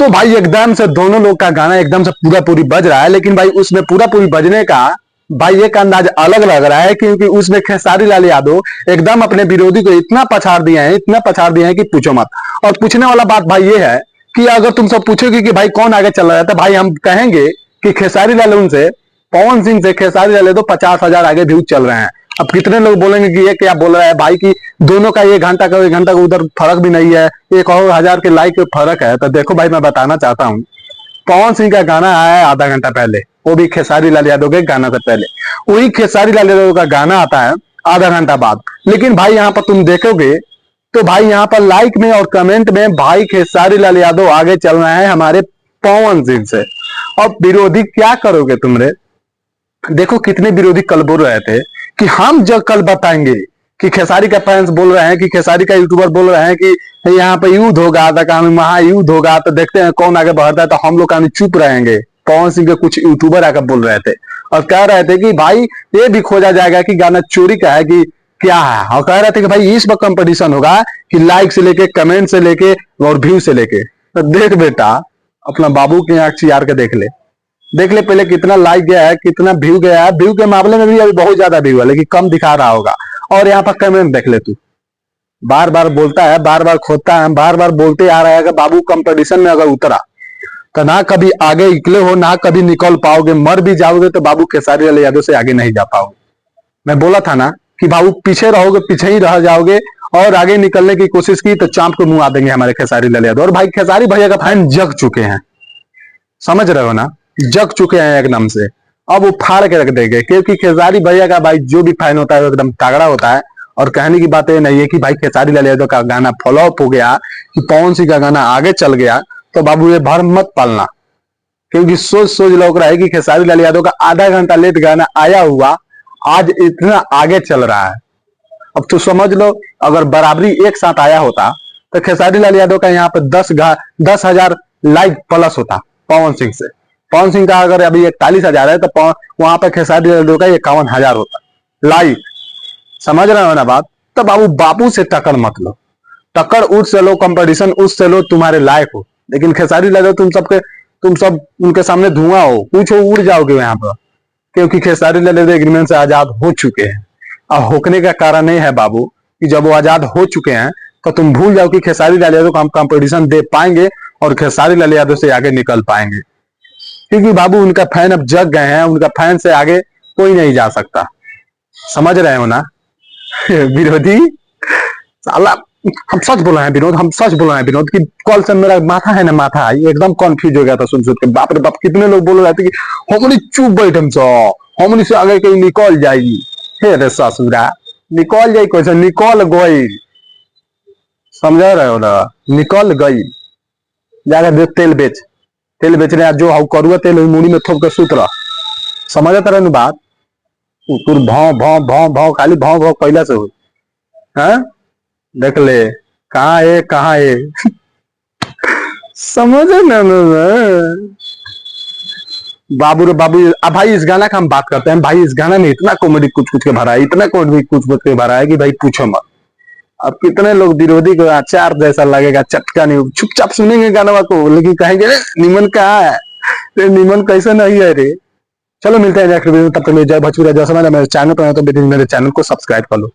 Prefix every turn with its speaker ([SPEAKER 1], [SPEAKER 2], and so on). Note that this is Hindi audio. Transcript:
[SPEAKER 1] तो भाई एकदम से दोनों लोग का गाना एकदम से पूरा पूरी बज रहा है, लेकिन भाई उसमें पूरा पूरी बजने का भाई एक अंदाज अलग लग रहा है, क्योंकि उसमें खेसारी लाल यादव एकदम अपने विरोधी को इतना पछाड़ दिए हैं, इतना पछाड़ दिए हैं कि पूछो मत। और पूछने वाला बात भाई ये है कि अगर तुम सब पूछोगे कि भाई कौन आगे चल रहा है, तो भाई हम कहेंगे कि खेसारी लाल उनसे, पवन सिंह से खेसारी लाल तो 50,000 आगे व्यूज चल रहे हैं। अब कितने लोग बोलेंगे कि ये क्या बोल रहा है भाई, कि दोनों का 1 घंटा का 1 घंटा का उधर फर्क भी नहीं है, 1,000 के लाइक फर्क है। तो देखो भाई मैं बताना चाहता हूँ, पवन सिंह का गाना आया है आधा घंटा पहले, वो भी खेसारी लाल यादव के गाना से पहले। वही खेसारी लाल यादव का गाना आता है आधा घंटा बाद। लेकिन भाई यहाँ पर तुम देखोगे तो भाई यहाँ पर लाइक में और कमेंट में भाई खेसारी लाल यादव आगे चल रहे हैं हमारे पवन सिंह से। अब विरोधी क्या करोगे तुम रे? देखो कितने विरोधी कल बोल रहे थे कि हम जब कल बताएंगे कि खेसारी का फैंस बोल रहे हैं, कि खेसारी का यूट्यूबर बोल रहे हैं कि यहाँ पे युद्ध होगा, महायुद्ध होगा, तो देखते हैं कौन आगे बढ़ता है। तो हम लोग कहानी चुप रहेंगे। पवन सिंह के कुछ यूट्यूबर आकर बोल रहे थे और कह रहे थे कि भाई ये भी खोजा जाएगा कि गाना चोरी का है कि क्या है, और कह रहे थे कि भाई इस वक्त कंपटीशन होगा कि लाइक से लेके, कमेंट से लेके और व्यू से लेके। तो देख बेटा, अपना बाबू की आंख चियार के देख ले पहले कितना लाइक गया है, कितना व्यू गया है। व्यू के मामले में भी अभी बहुत ज्यादा व्यू है, लेकिन कम दिखा रहा होगा। और यहाँ पर कमेंट देख ले तू, बार बार बोलता है, बार बार खोदता है, बार बार बोलते आ रहा है कि बाबू कंपटीशन में अगर उतरा तो ना कभी आगे निकले हो, ना कभी निकल पाओगे, मर भी जाओगे तो बाबू खेसारी लाल यादव से आगे नहीं जा पाओगे। मैं बोला था ना कि बाबू पीछे रहोगे, पीछे ही रह जाओगे, और आगे निकलने की कोशिश की तो चांप को मुंह आ देंगे हमारे खेसारी लाल यादव। और भाई खेसारी भैया का फैन जग चुके हैं, समझ रहे हो ना, जग चुके हैं एकदम से। अब वो फाड़ के रख देंगे, क्योंकि खेसारी भैया का भाई जो भी फैन होता है वो एकदम तगड़ा होता है। और कहने की बात ये नहीं है कि भाई खेसारी लाल यादव का गाना फ्लॉप हो गया, कि पवन सिंह का गाना आगे चल गया, तो बाबू ये भर मत पालना। क्योंकि सोच सोच लग रहा है कि खेसारी लाल यादव का आधा घंटा लेट गाना आया हुआ आज इतना आगे चल रहा है। अब तो समझ लो, अगर बराबरी एक साथ आया होता तो खेसारी लाल यादव का यहाँ पे 10,000 लाइक प्लस होता पवन सिंह से। पवन सिंह का अगर अभी 41,000 है तो वहां पर खेसारी लाल यादव का 51,000 होता लाइक। समझ रहे हो ना बात? तो बाबू से टक्कर मत लो, टक्कर उससे लो, कंपटीशन उससे लो तुम्हारे लायक हो। लेकिन खेसारी लाल तुम सब उनके सामने धुआं हो, कुछ हो, उड़ जाओगे यहाँ पर। क्योंकि खेसारी लाल एग्रीमेंट से आजाद हो चुके हैं। और होने का कारण नहीं है बाबू कि जब वो आजाद हो चुके हैं तो तुम भूल जाओ कि खेसारी लाल यादव को हम कंपटीशन दे पाएंगे और खेसारी लाल यादव से आगे निकल पाएंगे। क्योंकि बाबू उनका फैन अब जग गए हैं, उनका फैन से आगे कोई नहीं जा सकता। समझ रहे हो ना? विरोधी साला, हम सच बोल रहे हैं विनोद, हम सच बोल रहे हैं विनोद, कि कल से मेरा माथा है ना, माथा एकदम कंफ्यूज हो गया था सुन के। बाप रे बाप, कितने लोग बोल रहे थे कि हमनी चुप बैठ, हमनी से आगे कहीं निकल जाएगी। हे रे ससुरा, निकल जाए कैसे? निकल गई, समझ रहे हो ना, निकल गई। जाकर तेल बेच रहे जो हाउ करुआ तेल मुड़ी में थोप के सूत रहा। समझ रहे बात? भाव भाव भाव भाव खाली भाव भाव कैला से हो। हाँ देख ले, कहाँ है समझ ना बाबू रे बाबू। अब भाई इस गाना का हम बात करते हैं। भाई इस गाना में इतना कॉमेडी कुछ कुछ के भरा है, इतना कॉमेडी कुछ कुछ के भरा है कि भाई पूछो मत। अब कितने लोग विरोधी को अचार जैसा लगेगा, चटका नहीं, चुपचाप सुनेंगे गाना को, लेकिन कहेंगे निमन कहाँ है, निमन कैसे नहीं है रे। चलो मिलते हैं नेक्स्ट वीडियो में, तब तक जय भोजपुरी जय समाज। मेरे चैनल पर तो मेरे चैनल को सब्सक्राइब कर लो।